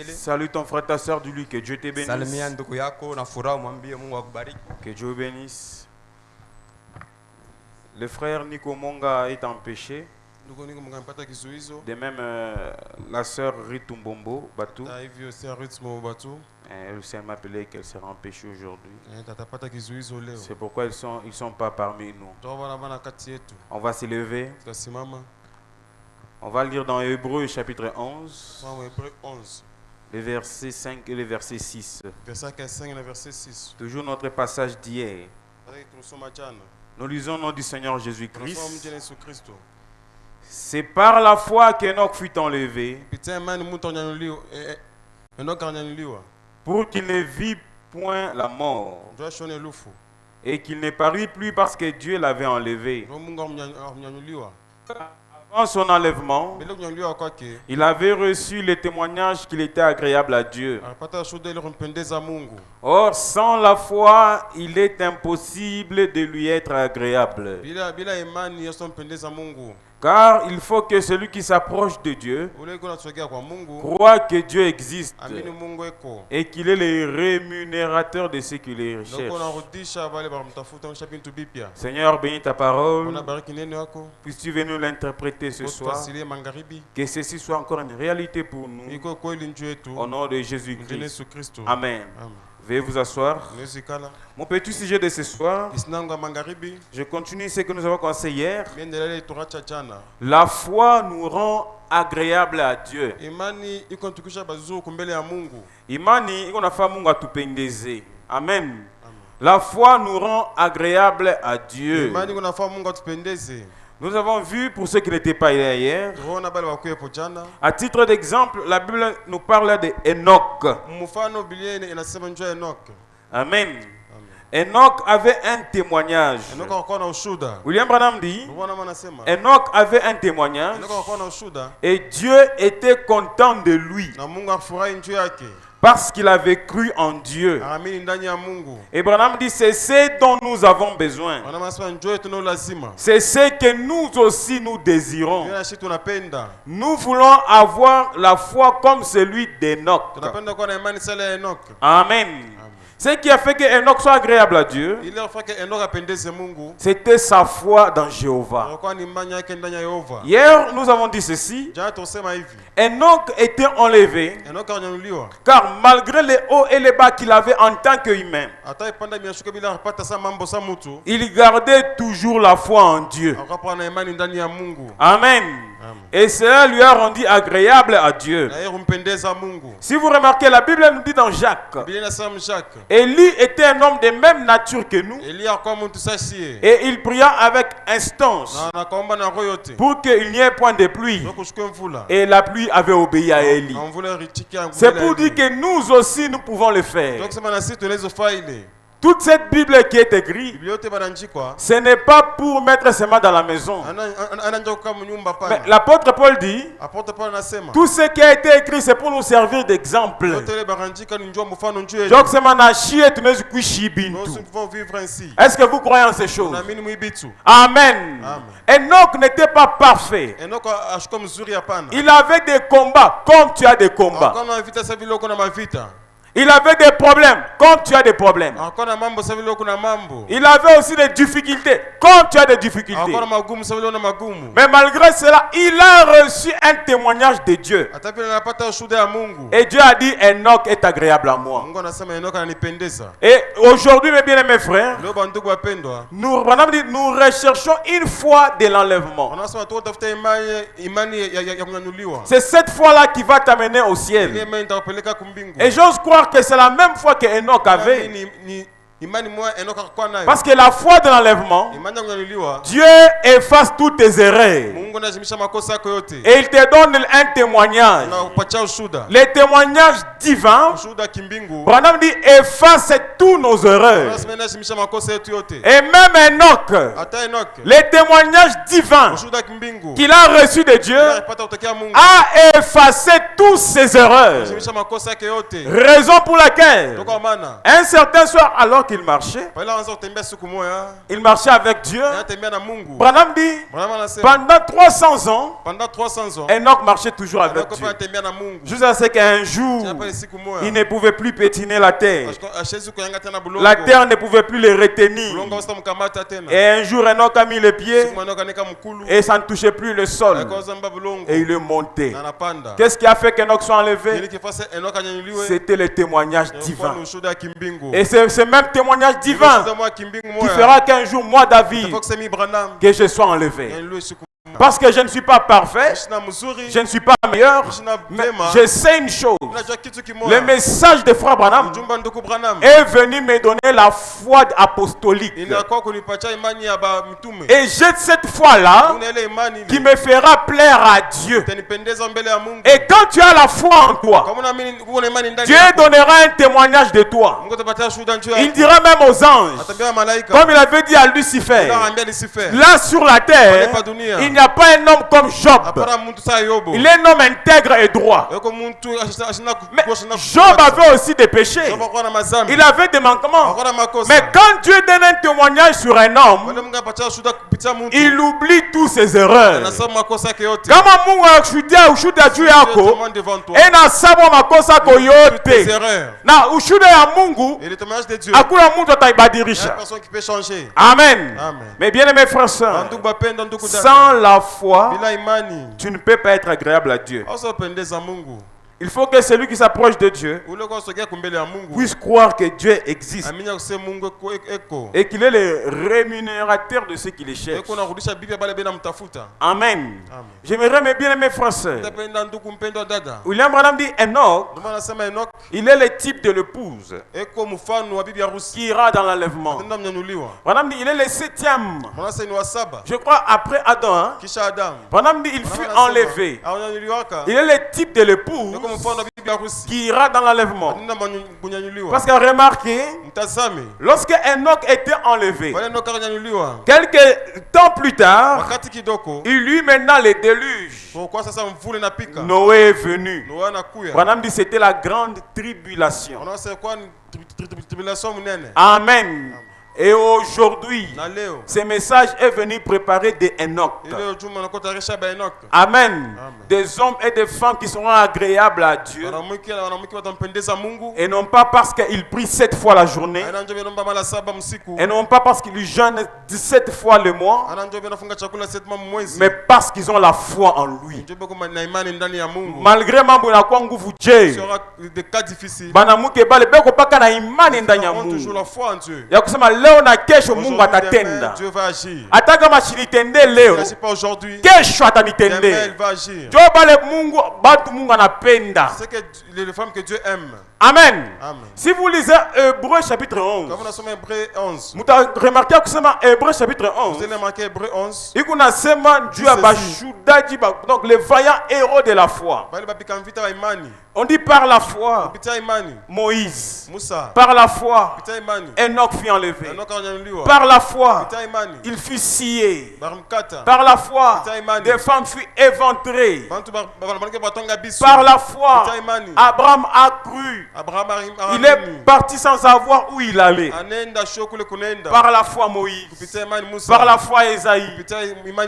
Salut ton frère, ta soeur, dis-lui que Dieu te bénisse. Que Dieu bénisse. Le frère Nico Monga est empêché. De même, la sœur Ritumbombo Batou. Le Seigneur m'a appelé qu'elle sera empêchée aujourd'hui. C'est pourquoi ils sont pas parmi nous. On va s'élever. On va lire dans Hébreux chapitre 11. Le verset 5 et le verset 6. Toujours notre passage d'hier. Nous lisons au nom du Seigneur Jésus-Christ. C'est par la foi qu'Enoch fut enlevé, pour qu'il ne vit point la mort, et qu'il ne parut plus parce que Dieu l'avait enlevé. Avant son enlèvement, il avait reçu le témoignage qu'il était agréable à Dieu. Or, sans la foi, il est impossible de lui être agréable. Car il faut que celui qui s'approche de Dieu croit que Dieu existe et qu'il est le rémunérateur de ceux qui les recherchent. Seigneur, bénis ta parole. Puisses-tu venir l'interpréter ce soir. Que ceci soit encore une réalité pour nous. Au nom de Jésus-Christ. Amen. Veuillez vous asseoir. Mon petit sujet de ce soir, je continue ce que nous avons commencé hier. La foi nous rend agréable à Dieu. Imani ikonafaa Mungu atupendeze. Amen. La foi nous rend agréable à Dieu. Nous avons vu, pour ceux qui n'étaient pas hier, à titre d'exemple, la Bible nous parle d'Enoch. Amen. Enoch avait un témoignage. William Branham dit, Enoch avait un témoignage et Dieu était content de lui. Parce qu'il avait cru en Dieu. Et Branham dit, c'est ce dont nous avons besoin. C'est ce que nous aussi nous désirons. Nous voulons avoir la foi comme celui d'Enoch. Amen. Ce qui a fait que Enoch soit agréable à Dieu, c'était sa foi dans Jéhovah. Hier, nous avons dit ceci. Enoch était enlevé, car malgré les hauts et les bas qu'il avait en tant qu'humain, il gardait toujours la foi en Dieu. Amen. Et cela lui a rendu agréable à Dieu. Si vous remarquez, la Bible nous dit dans Jacques, Élie était un homme de même nature que nous, et il pria avec instance pour qu'il n'y ait point de pluie. Et la pluie avait obéi à Élie. C'est pour dire que nous aussi nous pouvons le faire. Toute cette Bible qui est écrite, ce n'est pas pour mettre ses mains dans la maison. Mais l'apôtre Paul dit, tout ce qui a été écrit, c'est pour nous servir d'exemple. Est-ce que vous croyez en ces choses? Amen. Enoch n'était pas parfait. Il avait des combats comme tu as des combats. Il avait des problèmes, comme tu as des problèmes. Il avait aussi des difficultés, comme tu as des difficultés. Mais malgré cela, il a reçu un témoignage de Dieu. Et Dieu a dit, Enoch est agréable à moi. Et aujourd'hui, mes bien-aimés frères, nous recherchons une foi de l'enlèvement. C'est cette foi-là qui va t'amener au ciel. Et j'ose croire que c'est la même foi que Enoch avait. Parce que la foi de l'enlèvement, Dieu efface toutes tes erreurs. Et il te donne un témoignage. Le témoignage divin, Branham dit, efface tous nos erreurs. Et même Enoch, le témoignage divin qu'il a reçu de Dieu a effacé toutes ses erreurs. Raison pour laquelle un certain soir, alors Enoch, il marchait avec Dieu. Branham dit, pendant 300 ans, Enoch marchait toujours avec Dieu. Jusqu'à ce qu'un jour, il ne pouvait plus pétiner la terre. La terre ne pouvait plus les retenir. Et un jour, Enoch a mis les pieds et ça ne touchait plus le sol. Et il est monté. Qu'est-ce qui a fait qu'Enoch soit enlevé? C'était le témoignage divin. Et c'est ce même témoignage divin qui fera qu'un jour, moi, David, que je sois enlevé. Parce que je ne suis pas parfait, je ne suis pas meilleur, mais je sais une chose. Le message de Frère Branham est venu me donner la foi apostolique. Et j'ai cette foi-là qui me fera plaire à Dieu. Et quand tu as la foi en toi, Dieu donnera un témoignage de toi. Il dira même aux anges, comme il avait dit à Lucifer, là sur la terre, il n'y a pas un homme comme Job. Il est un homme intègre et droit. Mais Job avait aussi des péchés. Il avait des manquements. Mais quand Dieu donne un témoignage sur un homme, il oublie tous ses erreurs. Kama Mungu akushuhudia ushuhuda juu yako, ena sabo makosa yako yote. Na ushuhuda ya Mungu, hakuna mtu ataibadilisha. Amen. Mais bien aimés frères et sœurs, sans la foi, tu ne peux pas être agréable à Dieu. Il faut que celui qui s'approche de Dieu puisse croire que Dieu existe et qu'il est le rémunérateur de ceux qui les cherchent. Amen. J'aimerais bien aimer français. William Branham dit Enoch, il est le type de l'épouse qui ira dans l'enlèvement. Branham dit il est le 7e. Je crois après Adam. Branham dit il fut enlevé. Il est le type de l'épouse qui ira dans l'enlèvement. Parce que remarquez, lorsque Enoch était enlevé, quelques temps plus tard, il lui mena le déluge. Noé est venu. Branham dit c'était la grande tribulation. Amen. Et aujourd'hui, ce message est venu préparer des Enoch. Amen. Des hommes et des femmes qui seront agréables à Dieu. Et non pas parce qu'ils prient 7 fois la journée. Et non pas parce qu'ils jeûnent 17 fois le mois. Mais parce qu'ils ont la foi en lui. Malgré mambo na kwa nguvu je. Banamuke bale beko paka na imani ndani ya Mungu. Ya kusema leo na kesho Mungu atatenda. Hata kama shilitende leo, kesho atanitende. Jo bale Mungu, batu Mungu anapenda. C'est que les femmes que Dieu aime. Amen. Si vous lisez Hébreux chapitre 11, quand vous Hébreux 11, vous avez remarqué que c'est Hébreux chapitre 11. Vous avez remarqué Hébreux 11. Il y a Dieu donc les vaillants héros de la foi. On dit par la foi, Moïse. Par la foi, Enoch fut enlevé. Par la foi, il fut scié. Par la foi, des femmes furent éventrées. Par la foi, Abraham a cru. Il est parti sans savoir où il allait. Par la foi Moïse. Par la foi Esaïe.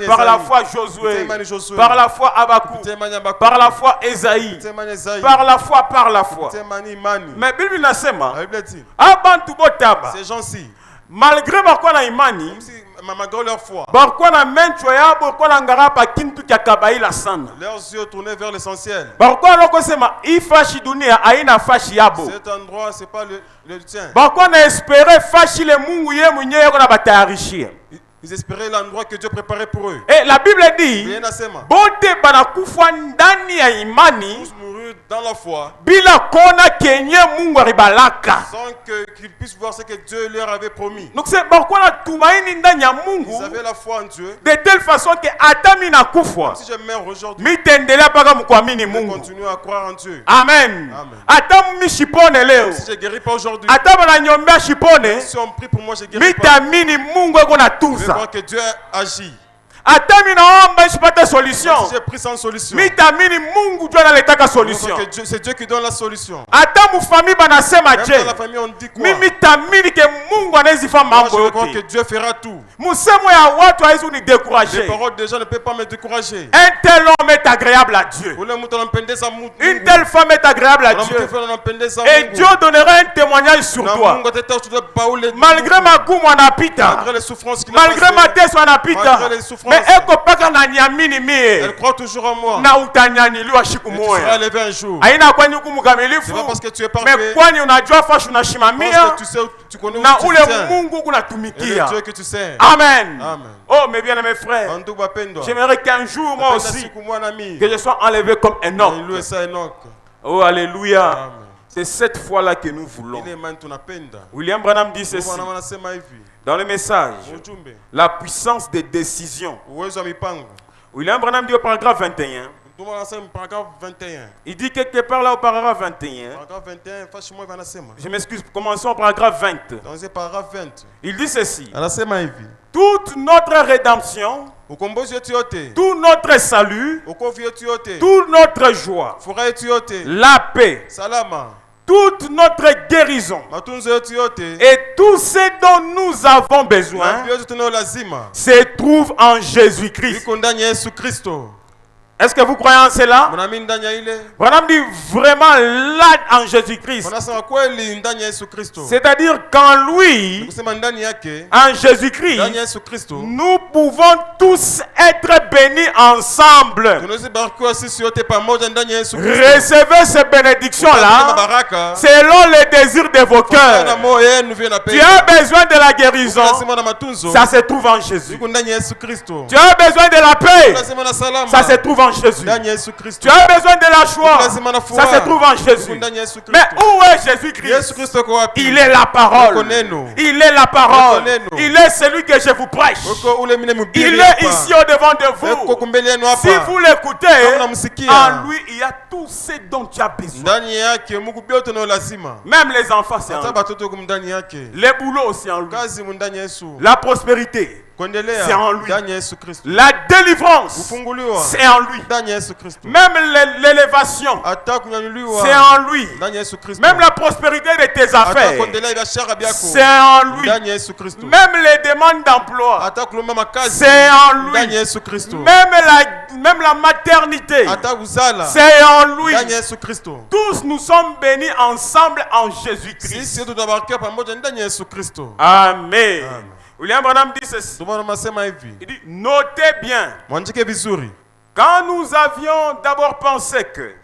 Par la foi Josué. Par la foi Abakou. Par la foi Esaïe. Par la foi, par la foi. Mais Bible nasema, abantu botaba. Ces gens-ci, malgré bakwa na imani, malgré leur foi, bakwa na mencho ya bakwa na ngara pa kintu kya kabaila sana. Leurs yeux tournés vers l'essentiel. Bakwa loko sema ifashi dunia aina fashi yabo. Cet endroit c'est pas le tien. Bakwa na espérer fashi le Mungu ye mwenyewe ko na batayarishia. Ils espéraient l'endroit que Dieu préparait pour eux. Et la Bible dit, bote banakufa ndani ya imani, dans la foi, bila kona kenye Mungu ribalaka, sans qu'ils puissent voir ce que Dieu leur avait promis. Donc c'est pourquoi la tumaini ndani ya Mungu. Ils avaient la foi en Dieu. De telle façon que atami na kufa. Si je meurs aujourd'hui, mitendela paka mkwamini Mungu. Continue à croire en Dieu. Amen. Atamu mishipone leo. Si je guéris pas aujourd'hui, ataba na nyombea shipone. Si on prie pour moi, je guéris pas. Mitamini Mungu eko na tuza. Que Dieu agit. Atami naomba isipate solution. Si j'ai pris sans solution. Mitamini Mungu ndio analetaka solution. C'est Dieu qui donne la solution. Ata mu famille banasema je. Dans la famille on dit quoi? Mimi tamini ke Mungu anaweza fanya mambo yote. Je crois que Dieu fera tout. Musemo ya watu haizu ni décourager. Les paroles des gens ne peuvent pas me décourager. Un tel homme est agréable à Dieu. Une telle femme est agréable à Dieu. Et Dieu donnera un témoignage sur toi. Malgré ma goût, mon apita. Malgré ma tête, mon apita. Mais elle croit toujours en moi. Tu seras levé un jour. C'est pas parce que tu es parfait. Mais tu connais où tu tiens. Et le Dieu que tu sais. Amen. Amen. Oh, mes bien-aimés frères, j'aimerais qu'un jour, moi aussi, que je sois enlevé comme Enoch. Oh, alléluia. C'est cette fois-là que nous voulons. William Branham dit ceci dans le message, la puissance des décisions. William Branham dit au paragraphe 21, il dit quelque part là au paragraphe 21, je m'excuse, commençons au paragraphe 20. Il dit ceci, toute notre rédemption, tout notre salut, toute notre joie, la paix, toute notre guérison et tout ce dont nous avons besoin se trouve en Jésus-Christ. Est-ce que vous croyez en cela? Branham dit vraiment là en Jésus-Christ. C'est-à-dire qu'en lui, en Jésus-Christ, nous pouvons tous être bénis ensemble. Recevez ces bénédictions-là selon les désirs de vos cœurs. Tu as besoin de la guérison, ça se trouve en Jésus. Tu as besoin de la paix, ça se trouve en Jésus. Tu as besoin de la joie, ça se trouve en Jésus. Mais où est Jésus-Christ? Il est la parole. Il est la parole. Il est celui que je vous prêche. Il est ici au devant de vous. Si vous l'écoutez, en lui il y a tout ce dont tu as besoin. Même les enfants, c'est en lui. Les boulots, c'est en lui. La prospérité, c'est en lui. La délivrance, c'est en lui. Même l'élévation, c'est en lui. Même la prospérité de tes affaires, c'est en lui. Même les demandes d'emploi, c'est en lui. Même la maternité, c'est en lui. Tous nous sommes bénis ensemble en Jésus-Christ. Amen. William Branham dit ceci. Il dit, notez bien. Quand nous avions d'abord pensé que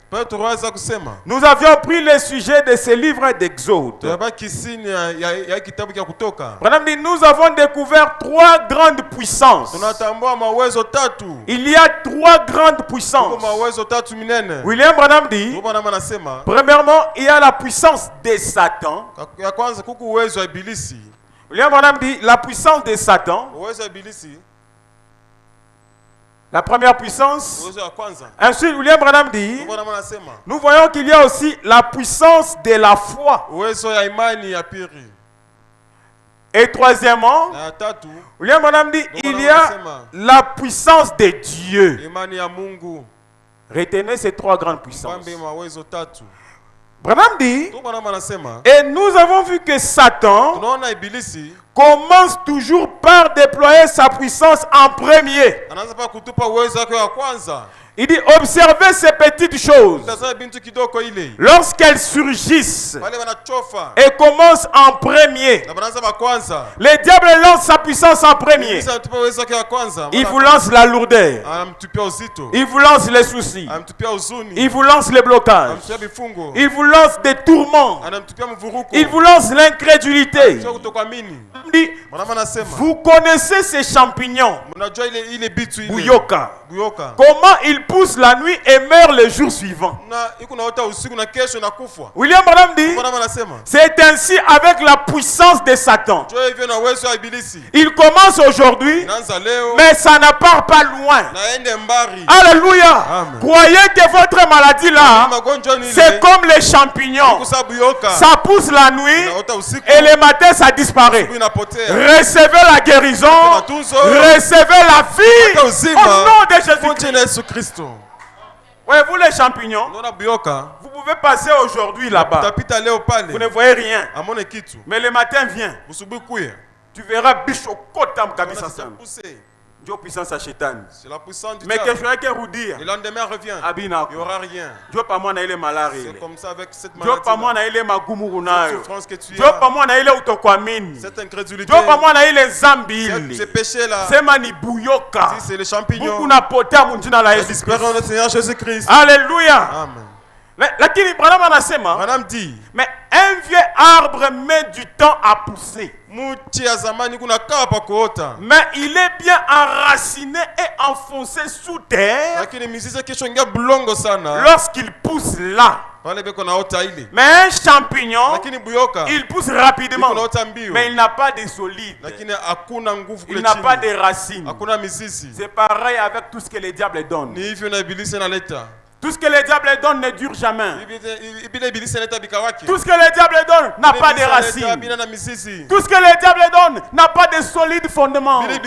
nous avions pris le sujet de ce livre d'Exode, Branham dit, nous avons découvert trois grandes puissances. Il y a trois grandes puissances. William Branham dit, premièrement, il y a la puissance de Satan. William Branham dit la puissance de Satan. La première puissance. Ensuite, William Branham dit, nous voyons qu'il y a aussi la puissance de la foi. Et troisièmement, William Branham dit, il y a la puissance de Dieu. Retenez ces trois grandes puissances. Branham dit, et nous avons vu que Satan commence toujours par déployer sa puissance en premier. Il dit, observez ces petites choses. Lorsqu'elles surgissent et commencent en premier, le diable lance sa puissance en premier. Il vous lance la lourdeur. Il vous lance les soucis. Il vous lance les blocages. Il vous lance des tourments. Il vous lance l'incrédulité. Il dit, vous connaissez ces champignons, Buyoka. Comment ils poussent la nuit et meurent le jour suivant. William Branham dit, c'est ainsi avec la puissance de Satan. Il commence aujourd'hui, mais ça ne part pas loin. Alléluia. Croyez que votre maladie là, c'est comme les champignons. Ça pousse la nuit et le matin ça disparaît. recevez la guérison, recevez la vie au nom de Jésus-Christ. Voyez-vous les champignons? Vous pouvez passer aujourd'hui là-bas. Vous ne voyez rien. Mais le matin vient. Tu verras Bishokotam Kabisa. Dieu puissance à Chétan. C'est la puissance du mais que je vais vous dire. Le lendemain revient. Il n'y aura rien. Dieu pas moi naïle malari. C'est comme ça avec cette maladie. Dieu pas moi naïle magumuruna. Cette souffrance que tu as. Dieu pas moi naïle utokwamini. Cette incrédulité. Dieu pas moi naïle zambi. Ces péchés là. C'est mani buyoka. Si c'est les champignons. Beaucoup n'a poté à munjina la Jésus. Espérons notre Seigneur Jésus-Christ. Alléluia. Amen. Lakini Branham anasema. Branham dit. Mais un vieux arbre met du temps à pousser. Mais il est bien enraciné et enfoncé sous terre lorsqu'il pousse là. Mais un champignon, il pousse rapidement, mais il n'a pas de solide. Il n'a pas de racines. C'est pareil avec tout ce que les diables donnent. Tout ce que le diable donne ne dure jamais. Tout ce que le diable donne n'a pas de racines. Tout ce que le diable donne n'a pas de solide fondement. Mais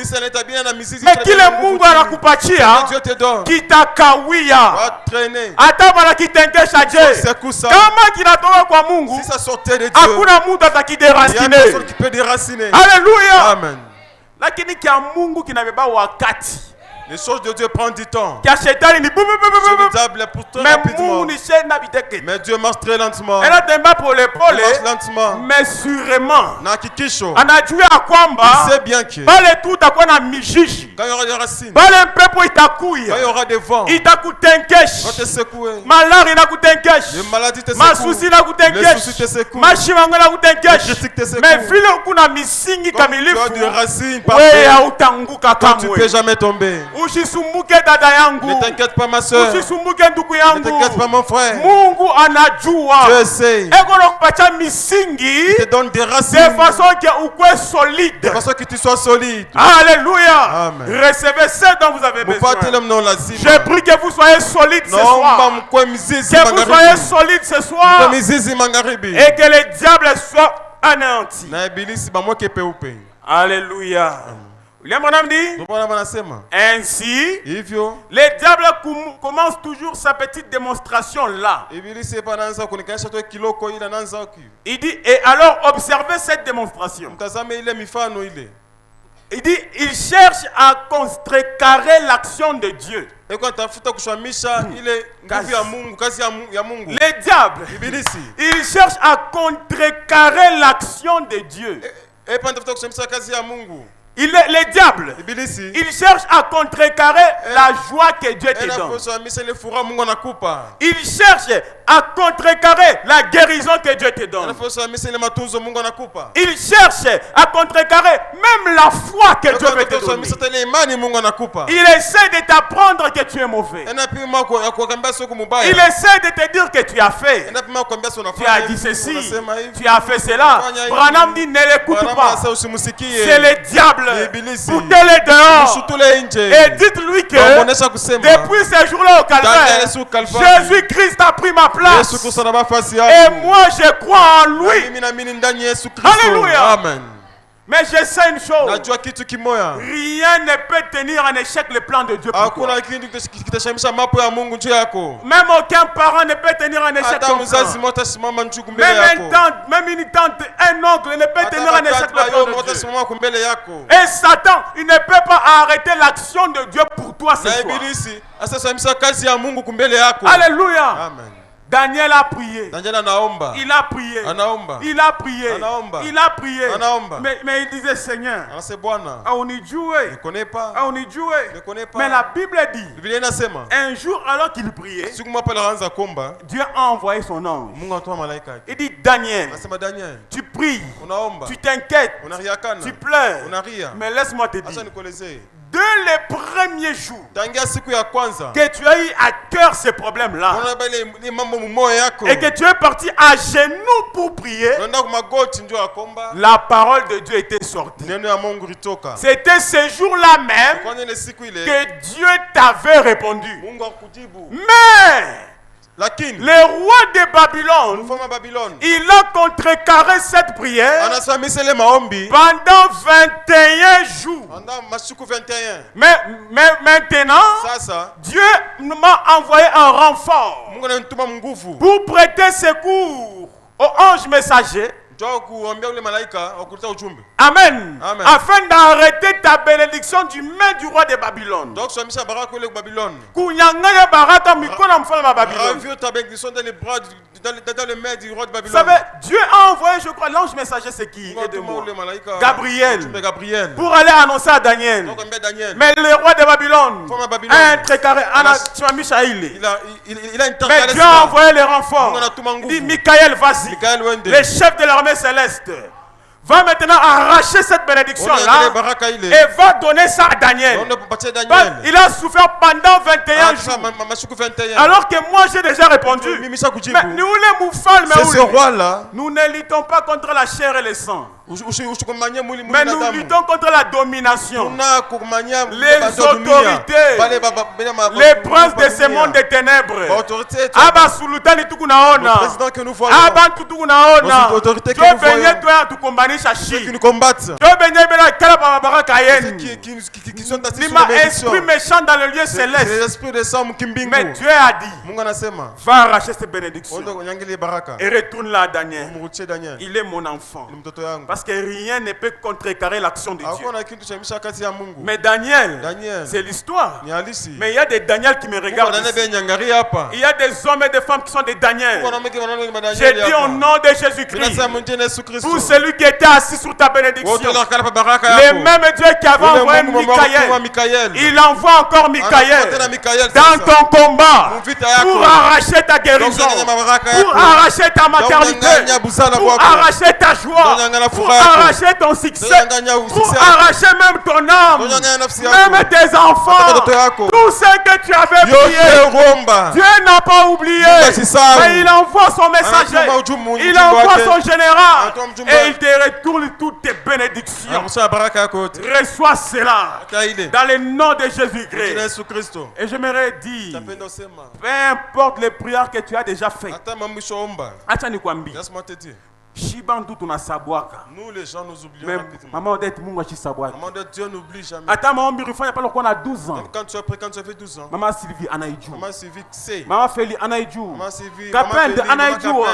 qui le Mungu anakupatia kitakawia. Hata bana kitengeshaje. Kama kinatoka kwa Mungu, hakuna mtu atakideraciner. Alléluia. Amen. Lakini kia Mungu kinabeba wakati. Les choses de Dieu prennent du temps. Mais Dieu marche très lentement. Mais sûrement. Il sait bien que quand il y aura des racines, quand il y aura des vents, il va te secouer. Les maladies te secouent. Les soucis te secouent. Les critiques te secouent. Mais vu tu as des racines partout, tu ne peux jamais tomber. Usisumbuke dada yangu. Ne t'inquiète pas ma soeur. Usisumbuke ndugu yangu. Ne t'inquiète pas mon frère. Mungu anajua. Dieu sait. Eko nakupatia misingi. Il te donne des racines. De façon que ukwe solide. De façon que tu sois solide. Alléluia. Amen. Recevez ce dont vous avez besoin. Je prie que vous soyez solide ce soir. Que vous soyez solide ce soir. Et que le diable soit anéanti. Alléluia. Ainsi, le diable commence toujours sa petite démonstration là. Il dit, et alors observez cette démonstration. Il dit, il cherche à contrecarrer l'action de Dieu. Le diable, il cherche à contrecarrer l'action de Dieu. Le diable, il cherche à contrecarrer la joie que Dieu te donne. Il cherche à contrecarrer la guérison que Dieu te donne. Il cherche à contrecarrer même la foi que Dieu veut te donner. Il essaie de t'apprendre que tu es mauvais. Il essaie de te dire que tu as fait. Tu as dit ceci, tu as fait cela. Branham dit ne l'écoute pas. C'est le diable. Foutez-les dehors. Et dites-lui que depuis ce jour-là au calvaire, Jésus-Christ a pris ma place. Et moi je crois en lui. Alléluia. Amen. Mais je sais une chose. Rien ne peut tenir en échec le plan de Dieu pour toi. Même aucun parent ne peut tenir en échec ton plan. Même une tante, un oncle ne peut tenir en échec le plan de Dieu. Et Satan, il ne peut pas arrêter l'action de Dieu pour toi ce soir. Alléluia. Amen. Daniel a prié. Daniel anaomba. Il a prié. Anaomba. Il a prié. Anaomba. Il a prié. Anaomba. Mais il disait Seigneur. On y jouait. Ne connais pas. On y jouait. Ne connais pas. Mais la Bible dit. Un jour alors qu'il priait. Dieu a envoyé son ange. Il dit Daniel. Tu pries. Tu t'inquiètes. Tu pleures. Mais laisse-moi te dire. Dès les premiers jours que tu as eu à cœur ces problèmes-là et que tu es parti à genoux pour prier, la parole de Dieu était sortie. C'était ce jour-là même que Dieu t'avait répondu. Mais le roi de Babylone, il a contrecarré cette prière pendant 21 jours. Mais maintenant, Dieu m'a envoyé un renfort pour prêter secours aux anges messagers. Amen. Afin d'arrêter ta bénédiction du main du roi de Babylone. Vous savez, Dieu a envoyé, je crois, l'ange messager, c'est qui? Gabriel. Pour aller annoncer à Daniel. Mais le roi de Babylone a contrecarré mais Dieu a envoyé les renforts. Il dit, Michael, vas-y. Les chefs de l'armée céleste va maintenant arracher cette bénédiction-là et va donner ça à Daniel. Il a souffert pendant 21 jours. Alors que moi j'ai déjà répondu. Mais nous les moufales, nous ne luttons pas contre la chair et le sang. Mais nous luttons contre la domination, les autorités, les princes de ce monde des ténèbres. Esprit méchant dans le lieu céleste. Mais Dieu a dit, va arracher cette bénédiction et retourne là à Daniel. Il est mon enfant. Parce que rien ne peut contrecarrer l'action de Dieu. Mais Daniel, c'est l'histoire. Mais il y a des Daniel qui me regardent ici. Il y a des hommes et des femmes qui sont des Daniel. J'ai dit au nom de Jésus-Christ, pour celui qui était assis sur ta bénédiction, le même Dieu qui avait envoyé Michael, il envoie encore Michael dans ton combat pour arracher ta guérison, pour arracher ta maternité, pour arracher ta joie, pour arracher ton succès, pour arracher même ton âme, même tes enfants, tout ce que tu avais prié. Dieu n'a pas oublié, mais il envoie son messager, il envoie son général et il te retourne toutes tes bénédictions. Reçois cela dans le nom de Jésus-Christ. Et j'aimerais dire, peu importe les prières que tu as déjà faites, nous les gens nous oublions rapidement. Maman d'être Mungu achisabwaka. Maman de Dieu n'oublie jamais. Ata maman birifanya pale kwa na 12 ans. Même quand tu as pris, quand tu as fait 12 ans. Maman Sylvie anaiju. Maman Sylvie sait. Maman Feli anaiju. Maman Sylvie. Kapende anaiju.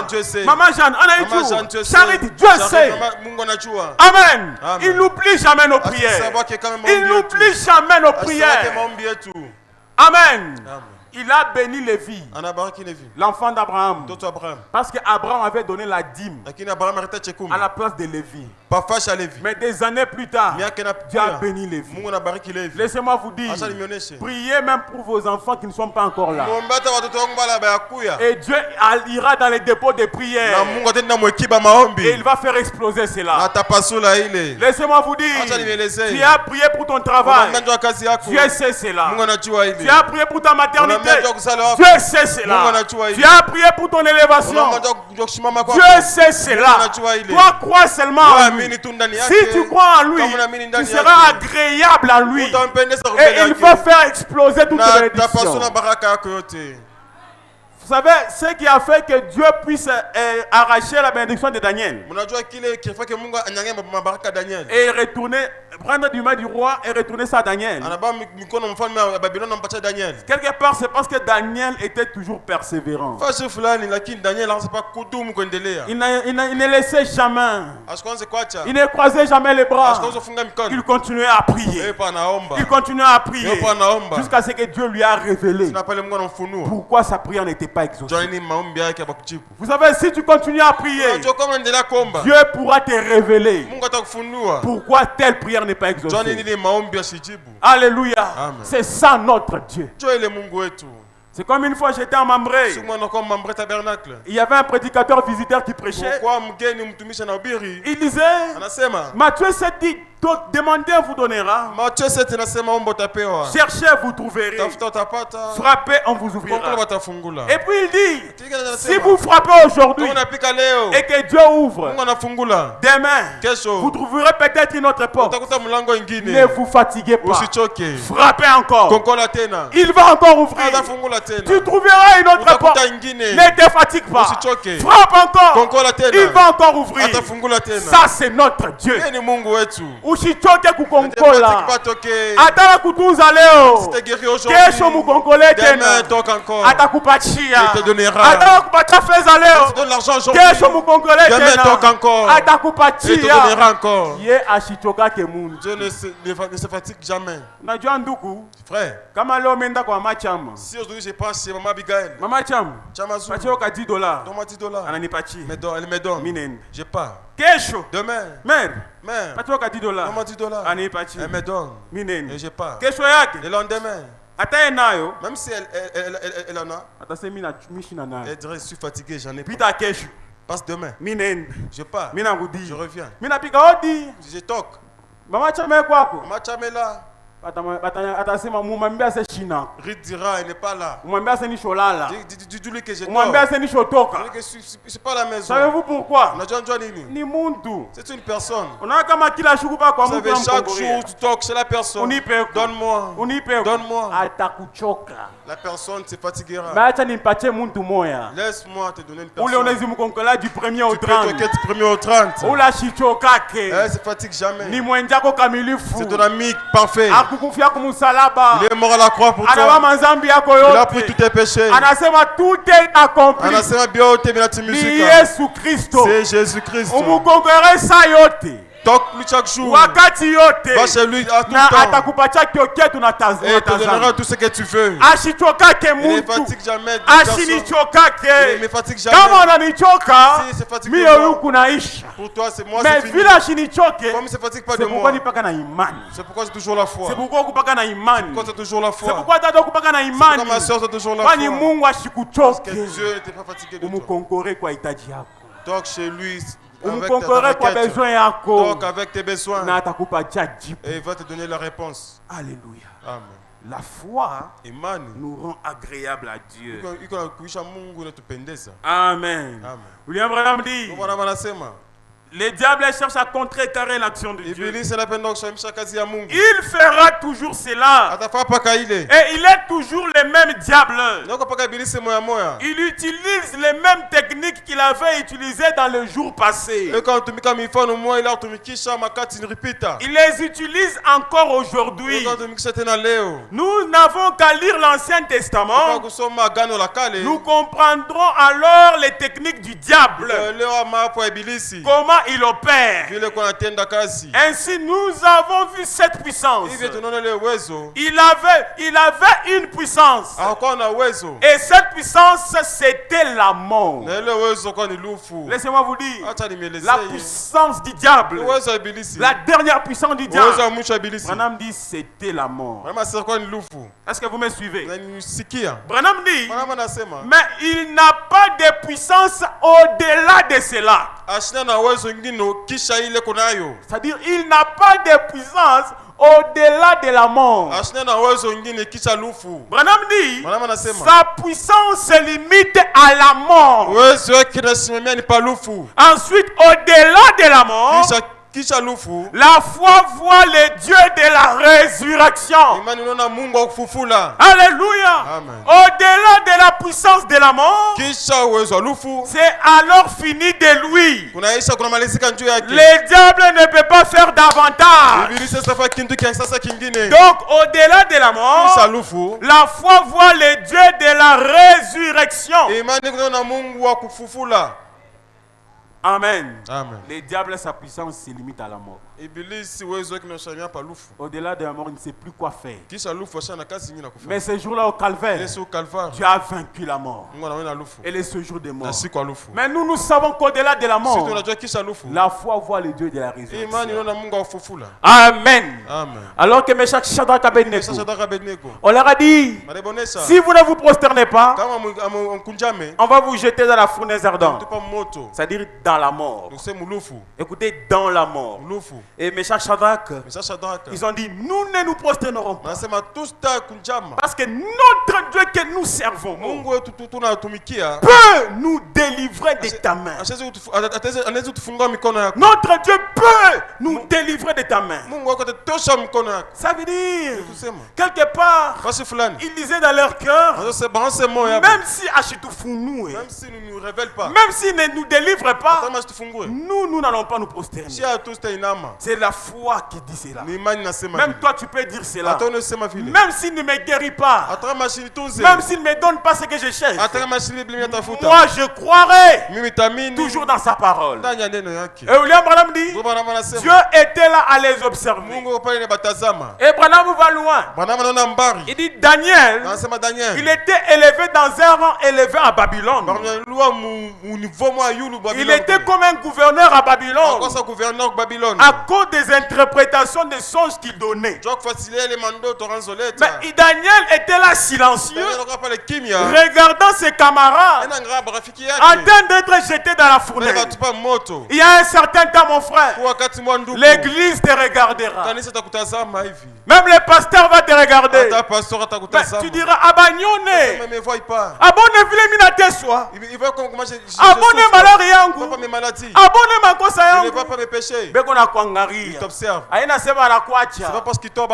Maman Jeanne anaiju. Maman Jeanne Dieu sait. Charity Dieu sait. Mungu anajua. Amen. Il n'oublie jamais nos prières. Il n'oublie jamais nos prières. Amen. Il a béni Lévi, l'enfant d'Abraham, parce qu'Abraham avait donné la dîme à la place de Lévi. Mais des années plus tard, Dieu a béni Lévi. Laissez-moi vous dire, priez même pour vos enfants qui ne sont pas encore là. Et Dieu ira dans les dépôts de prière et il va faire exploser cela. Laissez-moi vous dire, tu as prié pour ton travail, Dieu sait cela. Tu as prié pour ta maternité, Dieu sait cela. Tu as prié pour ton élévation, Dieu sait cela. Toi, crois seulement en lui. Si tu crois en lui, tu seras agréable à lui et il va faire exploser toutes les bénédictions. Vous savez, ce qui a fait que Dieu puisse arracher la bénédiction de Daniel et retourner, prendre du main du roi et retourner ça à Daniel. Quelque part, c'est parce que Daniel était toujours persévérant. Il ne laissait jamais. Il ne croisait jamais les bras. Il continuait à prier. Il continuait à prier jusqu'à ce que Dieu lui a révélé pourquoi sa prière n'était pas exaucée. Vous savez, si tu continues à prier, Dieu pourra te révéler pourquoi telle prière n'est pas exaucée. Alléluia. C'est ça notre Dieu. C'est comme une fois j'étais en Mambré. Il y avait un prédicateur visiteur qui prêchait. Il disait, Matthieu 7 dit, Demandez, on vous donnera. Cherchez, vous trouverez. Frappez, on vous ouvrira. Et puis il dit, si vous frappez aujourd'hui et que Dieu ouvre, demain, vous trouverez peut-être une autre porte. Ne vous fatiguez pas. Frappez encore. Il va encore ouvrir. Tu trouveras une autre porte. Ne te fatigue pas. Frappe encore. Il va encore ouvrir. Ça, c'est notre Dieu. Usichoke kukonkola. Atala kutunza leo. Kesho mukongole tena. Atakupatia. Atala kupatia fedha leo. Kesho mukongole tena. Atakupatia. Ye ashichoka ke mundu. Dieu ne se fatigue jamais. Najua ndugu. Frère. Kama leo umeenda kwa mama Chama. Si aujourd'hui je passe chez Maman Abigail. Mama Chama. Chamazu. Patia oka $10. Donne-moi $10. Ananipatia. Elle me donne. Minen. Je pars. Kesho. Demain. Mère. Patia oka $10. Donne-moi $10. Ananipatia. Elle me donne. Minen. Et je pars. Kesho yake. Le lendemain. Ataye nayo. Même si elle en a. Atasemi na mishina nayo. Elle dirait je suis fatigué, j'en ai pas. Pita kesho. Passe demain. Minen. Je pars. Mina ngudi. Je reviens. Mina pika odi. Je toque. Mama Chama kwako. Mama Chama est là. Atasema mumwambia se shina. Rit dira, elle n'est pas là. Mumwambia se ni sholala. Dis-lui que je dors. Mumwambia se ni shotoka. Je suis pas à la maison. Savez-vous pourquoi? Ni muntu. C'est une personne. Unaona kama kila shukupa kwa mtu chaque jour tu toques chez la personne. Donne-moi. Donne-moi. Atakuchoka. La personne se fatiguera. Acha nimpatie muntu moya. Laisse-moi te donner une personne. Ule unaweza mkonkola du 1er au 30. Tu peux du 1er au 30. Ula shichokake. Elle se fatigue jamais. Ni mwenjako kamilifu. C'est ton ami parfait. Akukufia kumsalaba. Il est mort à la croix pour toi. Anaba manzambi yako yote. Il a pris tous tes péchés. Anasema tout est accompli. Anasema biote binati musique. Ni Yesu Kristo. C'est Jésus-Christ. Umukongere sa yote. Toque-lui chaque jour. Wakati yote. Va chez lui à tout temps. Atakupatia kioketu na tazama. Et te donnera tout ce que tu veux. Ashitokake muntu. Il ne fatigue jamais. Ashinichokake. Il ne me fatigue jamais. Kama unanichoka, si se fatigue mimi huku naisha. Pour toi c'est moi c'est fini. Mais vile ashinichoke. Comme il se fatigue pas de moi. C'est pourquoi nipaka na imani. C'est pourquoi j'ai toujours la foi. C'est pourquoi kupaka na imani. C'est pourquoi c'est toujours la foi. C'est pourquoi dada kupaka na imani. C'est pourquoi ma sœur c'est toujours la foi. Kwani Mungu ashikuchoke. Parce que Dieu n'était pas fatigué de toi. Umukonkore kwa hitaji yako. Donc chez lui. Donc avec tes besoins. Et il va te donner la réponse. Alléluia. Amen. La foi Imani nous rend agréable à Dieu. Amen. William Branham dit, le diable cherche à contrecarrer l'action de Dieu. Il fera toujours cela. Et il est toujours le même diable. Il utilise les mêmes techniques qu'il avait utilisées dans le jour passé. Il les utilise encore aujourd'hui. Nous n'avons qu'à lire l'Ancien Testament. Nous comprendrons alors les techniques du diable. Comment il opère. Ainsi nous avons vu cette puissance. Il avait une puissance. Et cette puissance c'était la mort. Laissez-moi vous dire, la puissance du diable, la dernière puissance du diable, Branham dit c'était la mort. Est-ce que vous me suivez? Branham dit, mais il n'a pas de puissance au-delà de cela. C'est-à-dire il n'a pas de puissance au-delà de la mort. Branham dit sa puissance se limite à la mort. Ensuite, au-delà de la mort, la foi voit le Dieu de la résurrection. Alléluia. Au-delà de la puissance de la mort, c'est alors fini de lui. Le diable ne peut pas faire davantage. Donc au-delà de la mort, la foi voit le Dieu de la résurrection. Amen. Amen. Le diable, sa puissance se limite à la mort. Au-delà de la mort, il ne sait plus quoi faire. Mais ce jour-là au calvaire, tu as vaincu la mort. Et le séjour des morts. Mais nous savons qu'au-delà de la mort, la foi voit le Dieu de la résurrection. Amen. Alors que mes chers Shadrach Abednego, on leur a dit, si vous ne vous prosternez pas, on va vous jeter dans la fournaise ardente. C'est-à-dire dans la mort. Écoutez, dans la mort. Et Meshach Shadrach, ils ont dit, nous ne nous prosternerons pas. Parce que notre Dieu que nous servons peut nous délivrer de ta main. Notre Dieu peut nous délivrer de ta main. Ça veut dire, quelque part, ils disaient dans leur cœur, même si Achitoufunou, même s'il ne nous délivre pas, nous n'allons pas nous prosterner. C'est la foi qui dit cela. Même toi tu peux dire cela. Même s'il ne me guérit pas, même s'il ne me donne pas ce que je cherche, moi je croirai toujours dans sa parole. Et William Branham dit, Dieu était là à les observer. Et Branham va loin. Il dit, Daniel, il était élevé dans un rang élevé à Babylone. Il était comme un gouverneur à Babylone à cause des interprétations des songes qu'il donnait. Mais Daniel était là silencieux, regardant ses camarades en train d'être jetés dans la fournaise. Il y a un certain temps, mon frère, l'église te regardera. Même le pasteur va te regarder. Mais tu diras, Abanyone, Abone vile minate soi, Abone malari yangu, Abone makosa yangu, Beko na kuangaria, Aina sema na kuacha,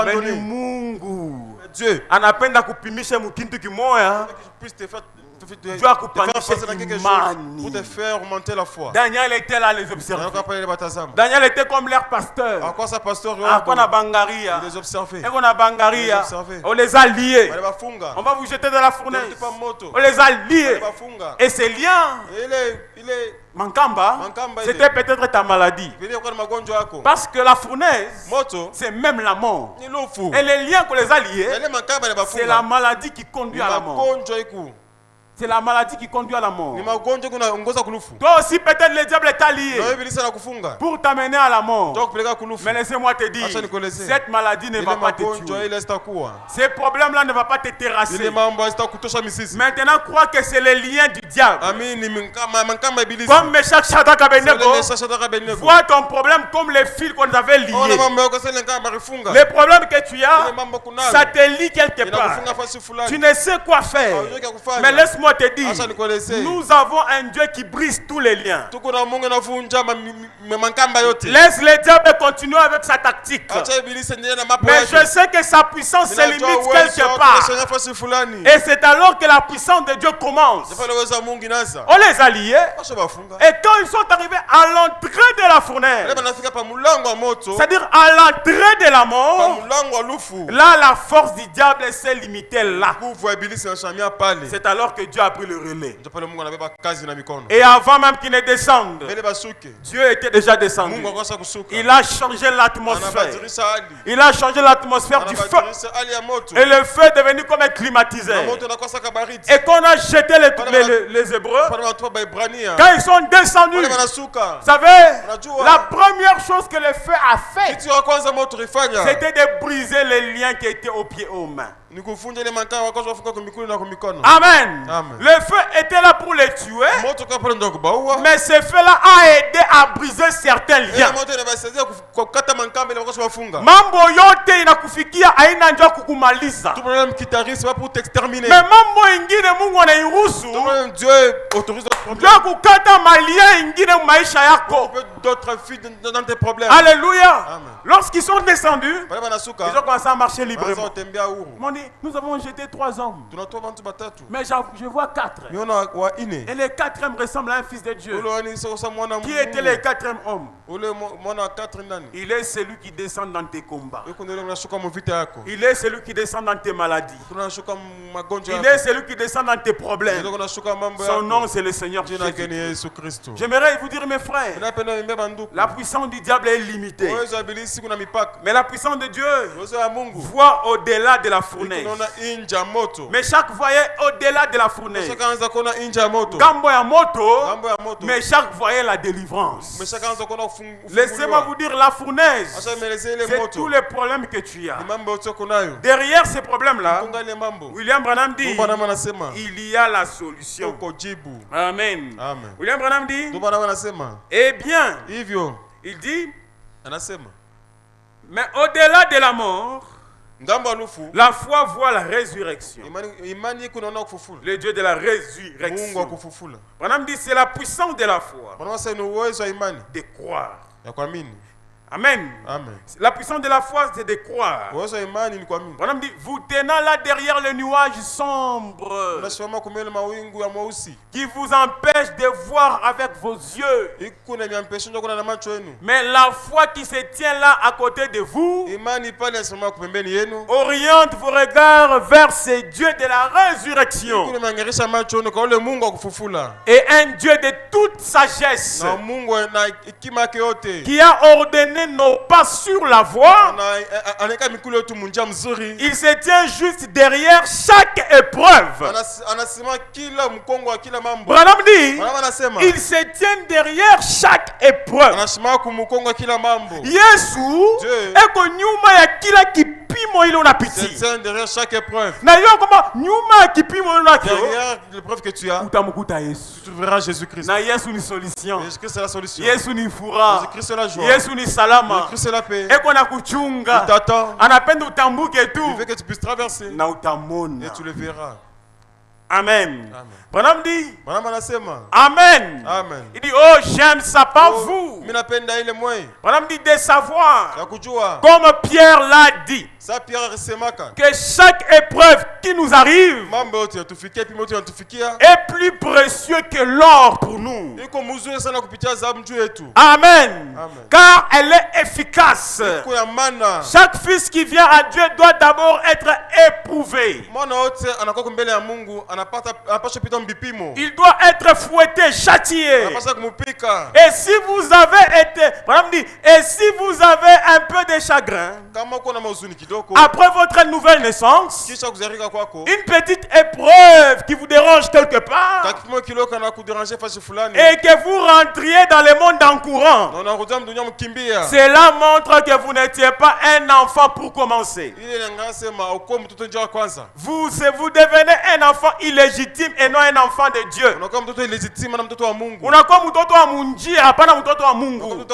mais Mungu, Dieu, anapenda kupimisha mkintu kimoya, Dieu a kupandisha imani. Pour te faire remonter la foi. Daniel était là les observer. Daniel était comme leur pasteur. À quoi sa pasteur? Bangaria. Les observer. Et on a Bangaria. On les a liés. On va vous jeter dans la fournaise. On les a liés. Et ces liens, Mankamba, c'était peut-être ta maladie. Parce que la fournaise, c'est même la mort. Et les liens qu'on les a liés, c'est la maladie qui conduit à la mort. C'est la maladie qui conduit à la mort. Toi aussi, peut-être le diable t'a lié pour t'amener à la mort. Mais laissez-moi te dire, cette maladie ne va pas te tuer. Ces problèmes-là ne vont pas te terrasser. Maintenant, crois que c'est les liens du diable. Comme Meshach Shadrach Abednego, vois ton problème comme les fils qu'on avait liés. Les problèmes que tu as, ça te lie quelque part. Tu ne sais quoi faire. Mais laisse-moi te dire, nous avons un Dieu qui brise tous les liens. Laisse le diable continuer avec sa tactique. Mais je sais que sa puissance se limite quelque part. Et c'est alors que la puissance de Dieu commence. On les a liés. Et quand ils sont arrivés à l'entrée de la fournaise, c'est-à-dire à l'entrée de la mort, là la force du diable s'est limitée là. C'est alors que Dieu a pris le relais. Et avant même qu'il ne descende, Dieu était déjà descendu. Il a changé l'atmosphère. Il a changé l'atmosphère du feu. Et le feu est devenu comme un climatiseur. Et quand on a jeté les Hébreux, quand ils sont descendus, vous savez, la première chose que le feu a fait, c'était de briser les liens qui étaient aux pieds et aux mains. Amen. Le feu était là pour les tuer, mais ce feu-là a aidé à briser certains liens. Mambo yote inakufikia haina njia kukumaliza. Mais mambo ingine Mungu anairuhusu Dieu kukata malia ingine maisha yako. Alléluia. Lorsqu'ils sont descendus, ils ont commencé à marcher librement. Nous avons jeté 3 hommes. Mais je vois 4. Et le 4e ressemble à un fils de Dieu. Qui était le 4e homme? Il est celui qui descend dans tes combats. Il est celui qui descend dans tes maladies. Il est celui qui descend dans tes problèmes. Son nom, c'est le Seigneur Jésus-Christ. J'aimerais vous dire, mes frères, la puissance du diable est limitée. Mais la puissance de Dieu voit au-delà de la fournaise. Mais chaque voyait au-delà de la fournaise. Gambo ya moto, mais chaque voyait la délivrance. Laissez-moi vous dire, la fournaise, c'est tous les problèmes que tu as. Derrière ces problèmes-là, William Branham dit, il y a la solution. Amen. William Branham dit, Eh bien, il dit, mais au-delà de la mort, la foi voit la résurrection. Le Dieu de la résurrection. On dit c'est la puissance de la foi de croire. Amen. La puissance de la foi, c'est de croire. On dit, vous tenant là derrière le nuage sombre qui vous empêche de voir avec vos yeux. Mais la foi qui se tient là à côté de vous oriente vos regards vers ce Dieu de la résurrection et un Dieu de toute sagesse qui a ordonné nos pas sur la voie. Il se tient juste derrière chaque épreuve. Branham dit, il se tient derrière chaque épreuve. Yesu eko nyuma ya kila kipimo ile unapitia. Derrière chaque épreuve. Na yo kama nyuma ya kipimo ile unakio. Derrière l'épreuve que tu as. Utamkuta Yesu. Tu verras Jésus-Christ. Na Yesu ni solution. Jésus-Christ c'est la solution. Yesu ni furaha. Jésus-Christ c'est la joie. Yesu ni salama. Jésus-Christ c'est la paix. Eko na kuchunga. Il t'attend. Anapenda utambuke tu. Il veut que tu puisses traverser. Na utamona. Et tu le verras. Amen. Branham dit, Amen. Il dit, oh, j'aime ça, pas vous. Branham dit de savoir, comme Pierre l'a dit, que chaque épreuve qui nous arrive est plus précieux que l'or pour nous. Amen. Car elle est efficace. Chaque fils qui vient à Dieu doit d'abord être éprouvé. Il doit être fouetté, châtié. Et si vous avez été, et si vous avez un peu de chagrin, après votre nouvelle naissance, une petite épreuve qui vous dérange quelque part, et que vous rentriez dans le monde en courant, cela montre que vous n'étiez pas un enfant pour commencer. Vous devenez un enfant illégitime et non un enfant de Dieu. Unakuwa mtoto wa munjia hapana mtoto wa Mungu.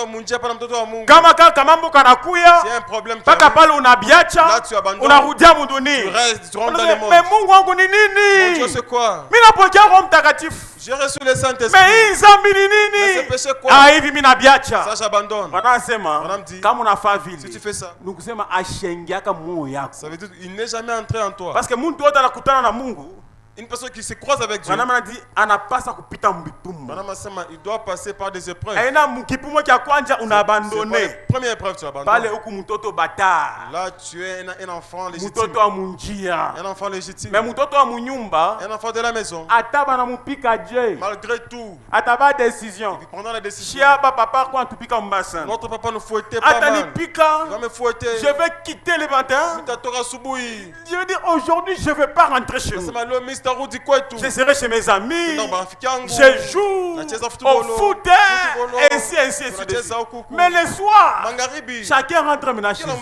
Kama mambo kanakuya mpaka pale unabiacha unarudia muduni. Mais Mungu wangu ni nini? Mimi napokea Roho Mtakatifu. J'ai reçu le Saint-Esprit. Mais hii zambi ni nini? Hivi mimi nabiacha. Ça j'abandonne. Wanasema kama unafaa vile. Si tu fais ça. Nukusema ashengiaka moyo yako. Ça veut dire il n'est jamais entré en toi. Parce que mtu wote anakutana na Mungu. Une personne qui se croise avec Dieu. Il doit passer par des épreuves. Première épreuve, tu abandonnes. Là, tu es un enfant légitime. Un enfant légitime. Un enfant de la maison. Malgré tout. Décision. Pendant la décision. Notre papa nous fouettait pas mal. Il va me fouetter. Je vais quitter le matin. Je vais dire aujourd'hui, je ne vais pas rentrer chez nous. Je serai chez mes amis, je joue au foot, ainsi de suite. Mais le soir, chacun rentre maintenant chez lui.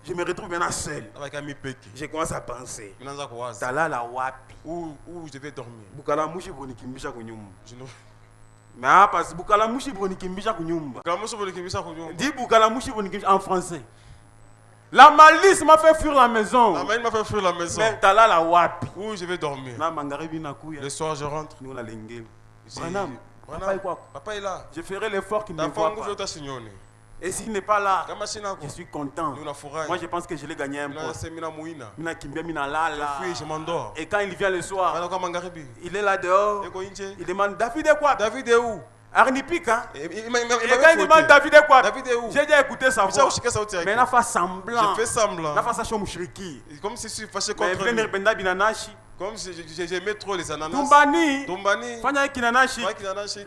Je me retrouve maintenant seul. Je commence à penser. Talala wapi. Où je vais dormir. Mais parce que Bukalamushi bonikimbisha kunyumba. Dis Bukalamushi bonikimbisha en français. La malice m'a fait fuir la maison. La malice m'a fait fuir la maison. Mais t'as là la wapi. Où je vais dormir. Le soir je rentre. Nous la lengel. Papa est là. Je ferai l'effort qu'il me voit pas. Et s'il n'est pas là, je suis content. Moi je pense que je l'ai gagné un poste. Je m'endors. Et quand il vient le soir, il est là dehors. Il demande David est quoi? David est où? Arnipika. Et quand il demande David est quoi? J'ai déjà écouté sa voix. Mais il a fait semblant. Je fais semblant. Il a fait ça chez Mouchriki. Comme si je suis fâché contre lui. Comme si j'aimais trop les ananas. Tumbani. Tumbani. Fanya kinanashi. Kinanashi.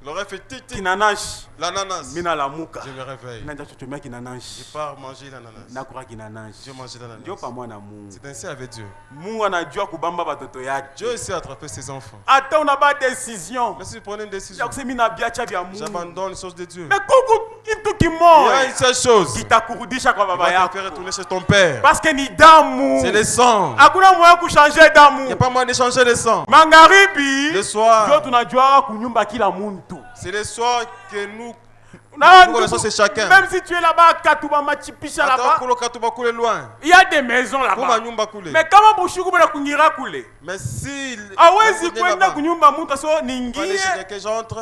L'aurait fait titi. Kinanash. L'ananas. Mina la muka. Je me réveille. Je pars manger l'ananas. Nakura kinanash. Je mange l'ananas. Dieu pas moi na Mungu. C'est ainsi avec Dieu. Mungu na Dieu kubamba batoto yake. Dieu sait attraper ses enfants. Attends, on n'a pas de décision. Mais si vous prenez une décision, j'abandonne les choses de Dieu. Mais il y a une seule chose qui va te faire retourner chez ton père. Parce que ni damu. C'est le sang. Il n'y a pas moyen de changer le sang. Le soir. C'est le soir que nous connaissons chacun. Même si tu es là-bas, il y a des maisons là-bas. Mais comment mais si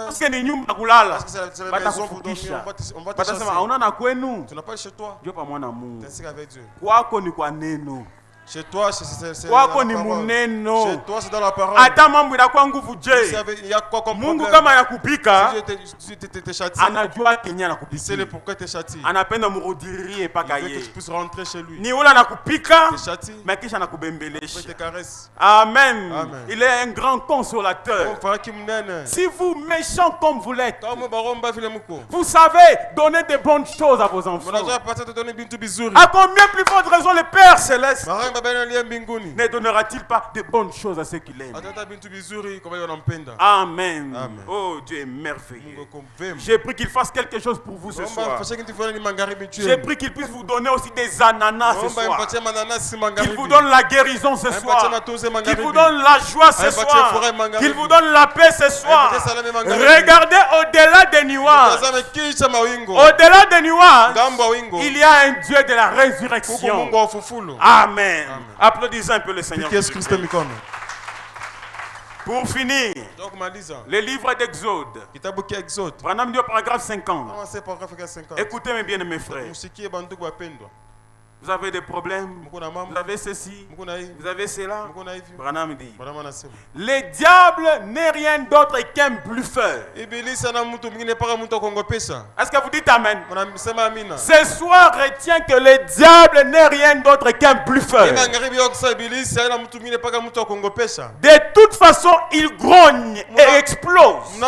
parce que ni nyumba kulala. C'est la maison pour dormir. On va te chasser. Tu n'as pas chez toi. C'est avec Dieu. Chez toi, c'est dans la parole. Chez toi, c'est dans la parole. Il y a quoi comme Mungu problème? kama yakupika Si tu te châties, anajua Kenya nakupika. c'est le pourquoi tu te châties. Anapenda murudiririe paka Il veut que yeye. tu puisses rentrer chez lui. Ni ula nakupika Te châtie, mais kisha il nakubembelesha. te caresse. Amen. Amen. Il est un grand consolateur. Si vous méchants comme vous l'êtes, vous savez donner de bonnes choses à vos enfants. À combien plus forte raison le Père Céleste ne donnera-t-il pas de bonnes choses à ceux qui l'aiment? Amen. Amen. Oh, Dieu est merveilleux. J'ai pris qu'il fasse quelque chose pour vous ce soir. J'ai pris qu'il puisse vous donner aussi des ananas ce soir. Qu'il vous donne la guérison ce soir. Qu'il vous donne la joie ce soir. Qu'il vous donne la paix ce soir. Regardez au-delà des nuages. Au-delà des nuages, il y a un Dieu de la résurrection. Amen. Applaudissez un peu le Seigneur. Pour finir, le livre d'Exode. Branham dit au paragraphe 50. Écoutez mes bien-aimés frères. Vous avez des problèmes, vous avez ceci, vous avez cela. Branham dit, le diable n'est rien d'autre qu'un bluffeur. Est-ce que vous dites Amen? Ce soir, retiens que le diable n'est rien d'autre qu'un bluffeur. De toute façon, il grogne et explose.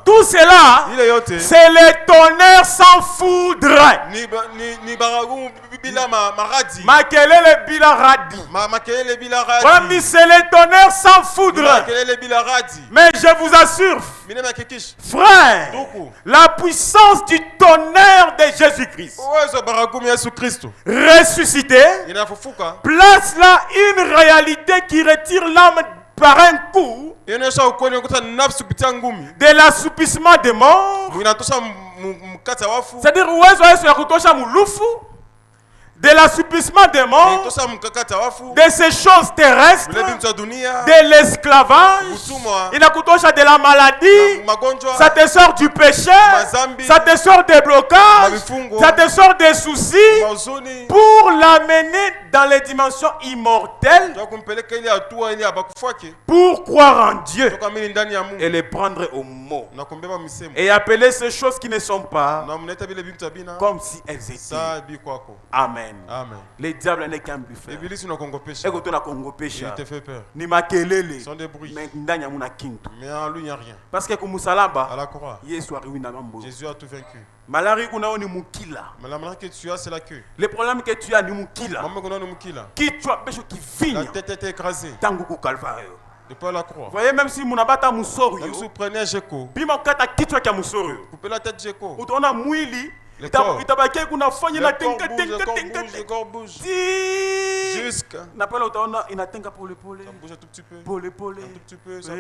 Tout cela, c'est le tonnerre sans foudre. Makelele bila radi. C'est le tonnerre sans foudre. Mais je vous assure, frère, la puissance du tonnerre de Jésus-Christ ressuscité place là une réalité qui retire l'âme par un coup de l'assoupissement des morts. C'est-à-dire de l'assouplissement des morts, de ces choses terrestres, de l'esclavage, de la maladie, ça te sort du péché, ça te sort des blocages, ça te sort des soucis, pour l'amener dans les dimensions immortelles, pour croire en Dieu et les prendre au mot et appeler ces choses qui ne sont pas comme si elles étaient. Amen. Amen. Le diable n'est qu'un buffet. Il te fait peur. Sans des bruits. Mais en lui, il n'y a rien. parce que À la croix, Jésus a tout vaincu. Mais la maladie que tu as, c'est la queue. Le problème que tu as, ni mukila. Qui tu as qui La tête était écrasée. Depuis la croix. Voyez, même si munabata musoro, même si vous prenez un Géco, bima kata kichwa cha musoro, coupez la tête Géco. utaona mwili le corps bouge jusqu'à n'a pas utaona inatenga pole pole, ça bouge un tout petit peu, pole un tout petit peu, ça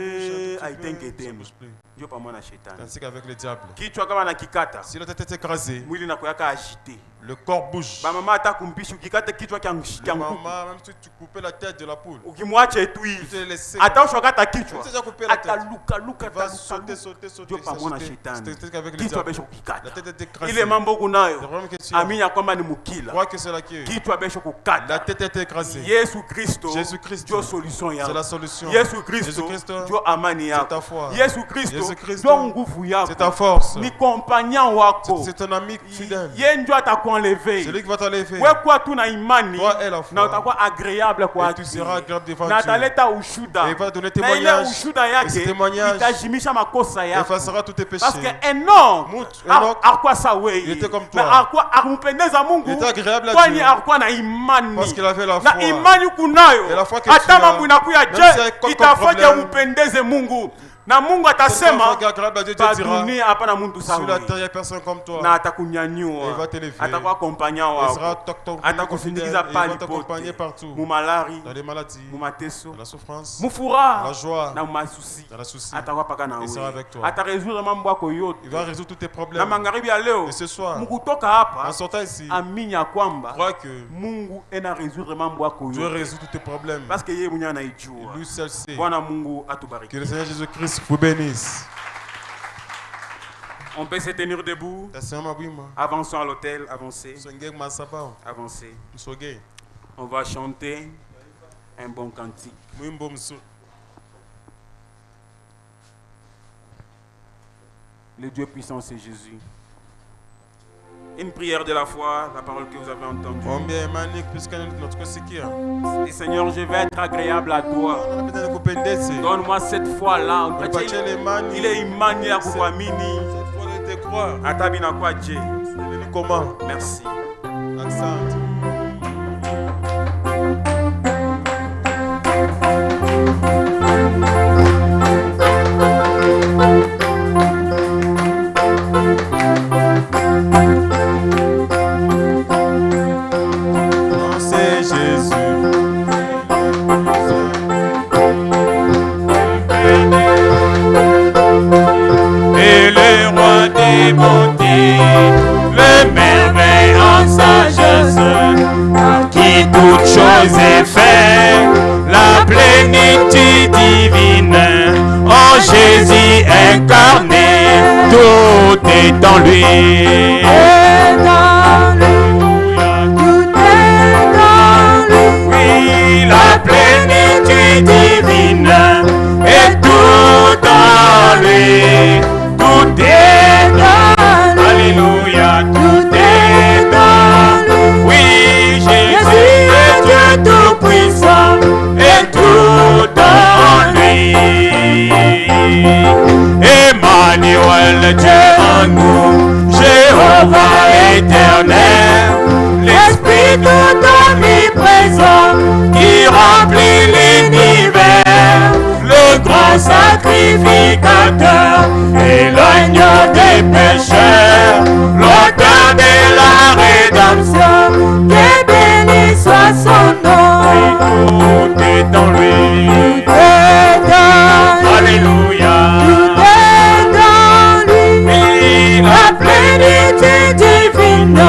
bouge plus. Dieu pas moi na shetani. Ainsi qu'avec le diable. Kichwa kama na kikata, si la tête est écrasée, mwili na kuyaka agité. Le corps bouge. Ba mama ata kumpisha ukikata kichwa cha maman, même si tu coupais la tête de la poule, ukimwacha tu hivi ata ushakata kichwa ataluka va sauter. Dieu pas moi na shetani. Kichwa besho kikata. La tête est écrasée. Ile mambo kunayo. Le problème que tu as, amini ya kwamba ni mukila. Crois que c'est la queue. Kichwa besho kukata. La tête est été écrasé. Jésus Christ, c'est la solution. Jésus Christ, c'est ta foi. Jésus Christ, c'est ta force. C'est ton ami fidèle. C'est lui qui va t'enlever. Toi et la foi. agréable et tu seras agréable devant Dieu. Et il va donner témoignage. Et ce témoignage effacera tous tes péchés. Parce qu'un homme, il était comme toi. Il était agréable à Dieu. Parce qu'il avait la foi. Et la foi que tu as, même si elle na Mungu atasema dunia hapana muntu sawa. Sur la terre, il y a personne comme toi. Na atakunyanyua. Il va t'élever. Atakuakompanya wako. Atakusindikiza partout. Mu malari, dans les maladies, mu mateso, dans la souffrance, mu furaha, la joie, na mu masusi. Dans la souci. Atakuwa na wewe. Il sera avec toi. Ataresoudre mambo yako yote. Il va résoudre tous tes problèmes. Na magharibi ya leo. Et ce soir, mkutoka hapa, en sortant ici, amini ya kwamba crois que Mungu ena résoudre mambo yako yote. Dieu résout tous tes problèmes. Parce que yeye mwenyewe anaijua. Lui seul sait. Bwana Mungu atubariki. Que le Seigneur Jésus-Christ vous bénisse. On peut se tenir debout. Avançons à l'hôtel, avancez. Avancez. On va chanter un bon cantique. Le Dieu puissant, c'est Jésus. Une prière de la foi, la parole que vous avez entendue. Et Seigneur, je vais être agréable à toi. Donne-moi cette foi-là. Il est imani à kuamini. Atabina kwa Dieu. Merci. Le merveille en sagesse, par qui toute chose est faite, la plénitude divine, en Jésus incarné, tout est en lui. Oui, la plénitude divine est tout en lui, tout est dans lui. Alléluia, tout est dans lui. Oui, Jésus est Dieu tout-puissant et tout en lui. Emmanuel, Dieu en nous, Jéhovah éternel, l'Esprit tout omniprésent qui remplit l'univers, le grand sacrificateur et l'agneau des pécheurs, l'auteur de la rédemption, que béni soit son nom. Et tout est en lui. Tout est dans lui. Alléluia. Tout est dans lui. Et la plénitude divine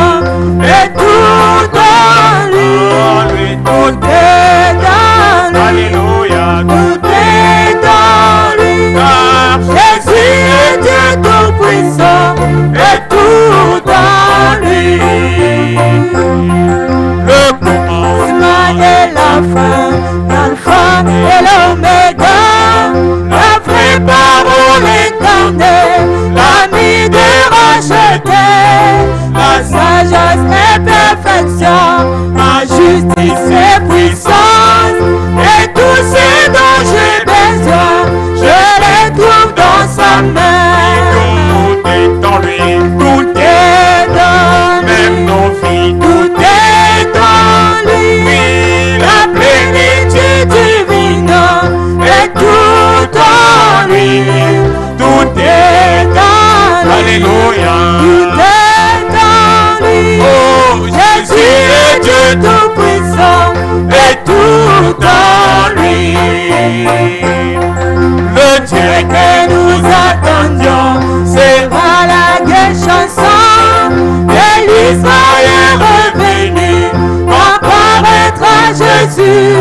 est tout en lui. Tout est dans lui. Alléluia. Tout est dans lui. Car Jésus est Dieu tout-puissant et tout en lui. Le commencement et la fin, l'alpha et l'oméga, la vraie parole éternelle, l'ami des rachetés, la sagesse et perfection, ma justice et puissance, et tout ce dont j'ai besoin, je les trouve dans sa main. Tout est en lui, tout est dans lui, même nos vies, tout est dans lui. Oui, la plénitude divine est tout en lui, tout est dans lui. Alléluia, tout est dans lui. Oh, Jésus est Dieu tout-puissant et tout en lui. Le Dieu que nous attendions sera la guerre chanson de l'Israël revenu. Apparaîtra Jésus,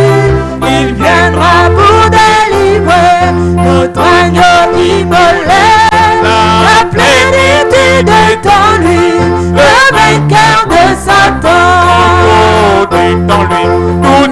il viendra pour délivrer notre agneau immolé. La plénitude est en lui, le vainqueur de Satan. Tout est en lui, tout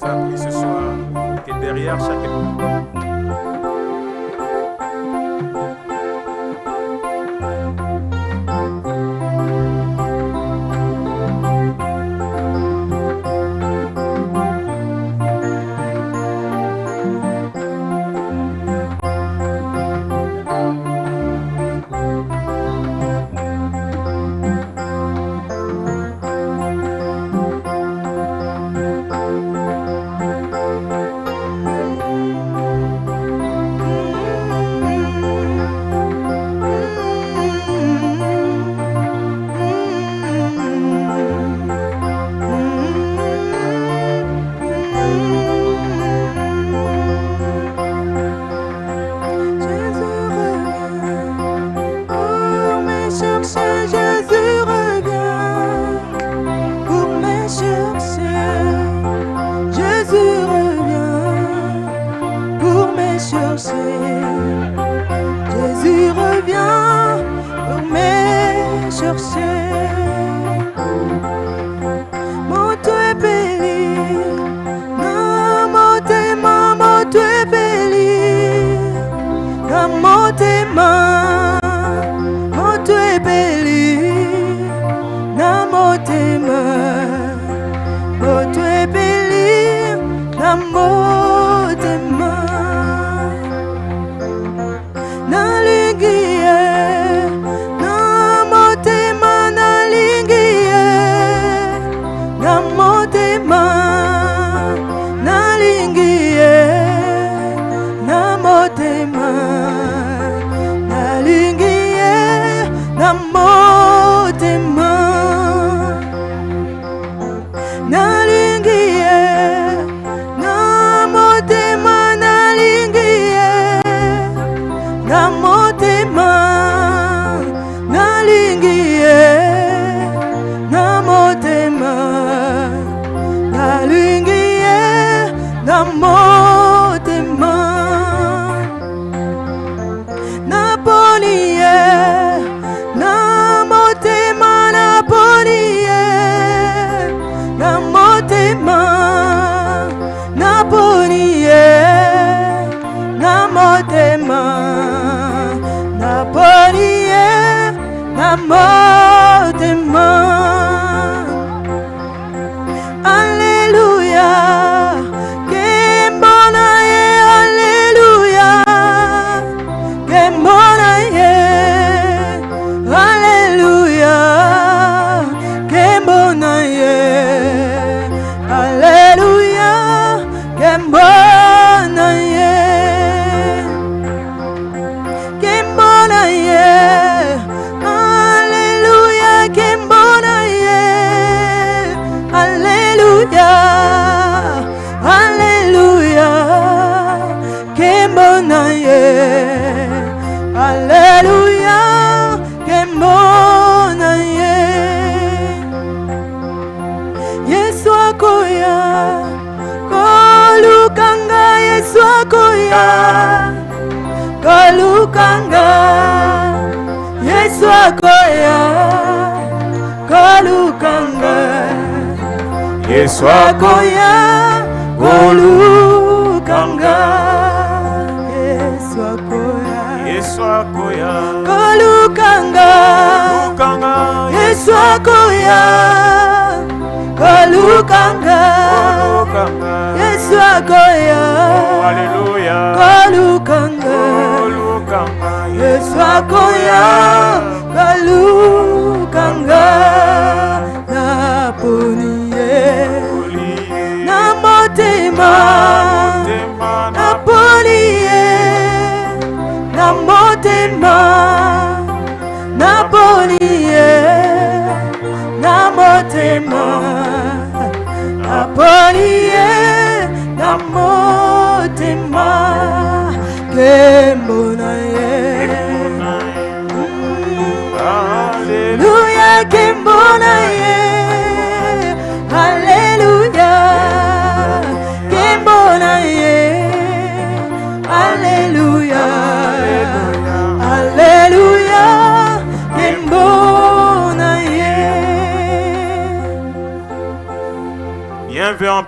faire prier ce soir, que derrière chaque...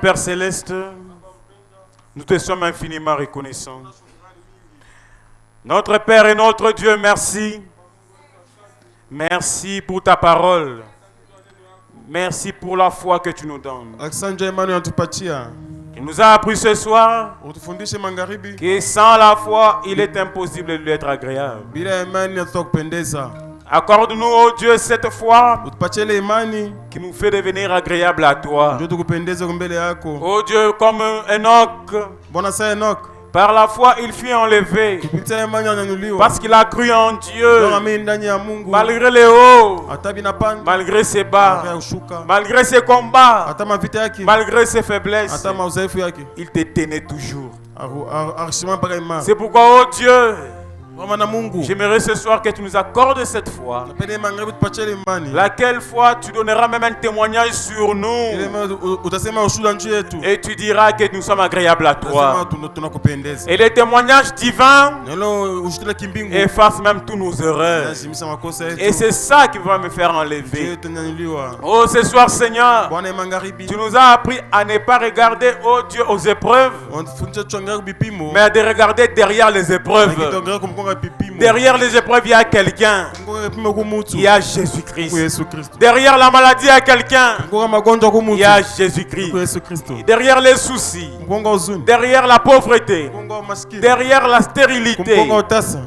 Père Céleste, Nous te sommes infiniment reconnaissants. Notre Père et notre Dieu, merci. Merci pour ta parole. Merci pour la foi que tu nous donnes. Il nous a appris ce soir que sans la foi, il est impossible de lui être agréable. Accorde-nous, oh Dieu, cette foi qui nous fait devenir agréable à toi. Oh Dieu, comme Enoch, par la foi, il fut enlevé parce qu'il a cru en Dieu. Malgré les hauts, malgré ses bas, malgré ses combats, malgré ses faiblesses, il te tenait toujours. C'est pourquoi, oh Dieu, j'aimerais ce soir que tu nous accordes cette foi, laquelle foi tu donneras même un témoignage sur nous et tu diras que nous sommes agréables à toi. Et les témoignages divins effacent même tous nos erreurs. Et c'est ça qui va me faire enlever. Oh, ce soir, Seigneur, tu nous as appris à ne pas regarder, oh Dieu, aux épreuves, mais à de regarder derrière les épreuves. Derrière les épreuves, il y a quelqu'un. Il y a Jésus-Christ. Derrière la maladie, il y a quelqu'un. Il y a Jésus-Christ. Derrière les soucis, derrière la pauvreté, derrière la stérilité,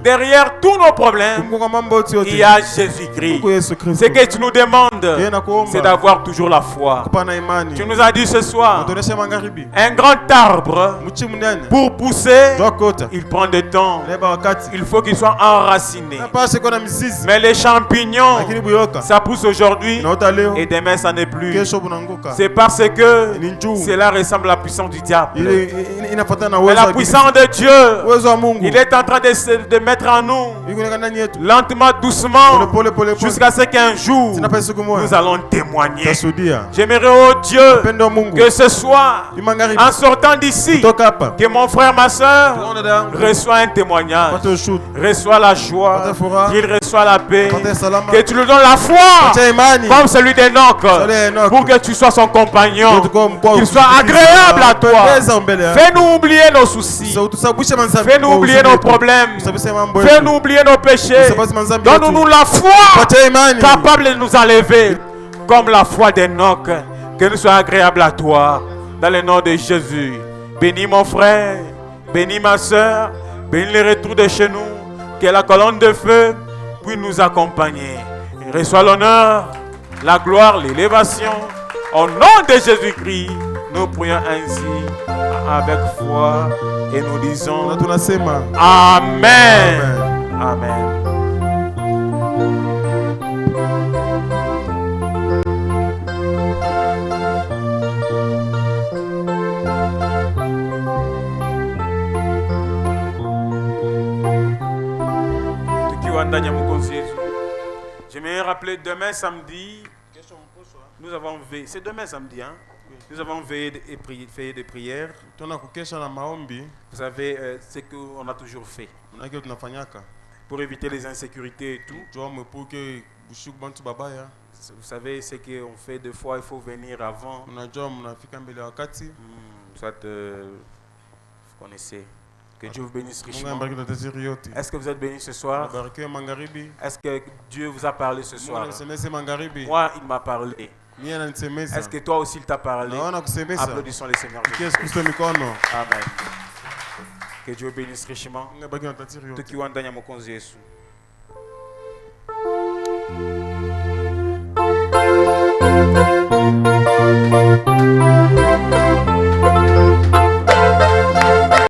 derrière tous nos problèmes, il y a Jésus-Christ. Ce que tu nous demandes, c'est d'avoir toujours la foi. Tu nous as dit ce soir, un grand arbre, pour pousser, il prend du temps. Il faut qu'il soit enraciné. Mais les champignons, ça pousse aujourd'hui et demain ça n'est plus. C'est parce que cela ressemble à la puissance du diable. Mais la puissance de Dieu, il est en train de mettre en nous, lentement, doucement, jusqu'à ce qu'un jour nous allons témoigner. J'aimerais, oh Dieu, que ce soir, en sortant d'ici, que mon frère, ma soeur reçoit un témoignage, reçoit la joie, qu'il reçoit la paix, que tu lui donnes la foi comme celui d'Enoch, pour que tu sois son compagnon, qu'il soit agréable à toi. Fais-nous oublier nos soucis, fais-nous oublier nos problèmes, fais-nous oublier nos péchés. Donne-nous la foi capable de nous enlever comme la foi d'Enoch, que nous soyons agréables à toi, dans le nom de Jésus. Bénis mon frère, bénis ma soeur, bénis le retour de chez nous, que la colonne de feu puisse nous accompagner. Reçois l'honneur, la gloire, l'élévation. Au nom de Jésus-Christ, nous prions ainsi avec foi et nous disons Amen. Amen. Je me rappeler demain samedi, nous avons veillé. C'est demain samedi, hein? Nous avons veillé et fait des prières. Vous savez ce qu'on a toujours fait pour éviter les insécurités et tout. Vous savez ce qu'on fait deux fois, il faut venir avant. Soit vous connaissez. Que Dieu vous bénisse richement. Est-ce que vous êtes bénis ce soir? Est-ce que Dieu vous a parlé ce soir? Moi, il m'a parlé. Est-ce que toi aussi il t'a parlé? Applaudissons le Seigneur. Amen. Que Dieu bénisse richement.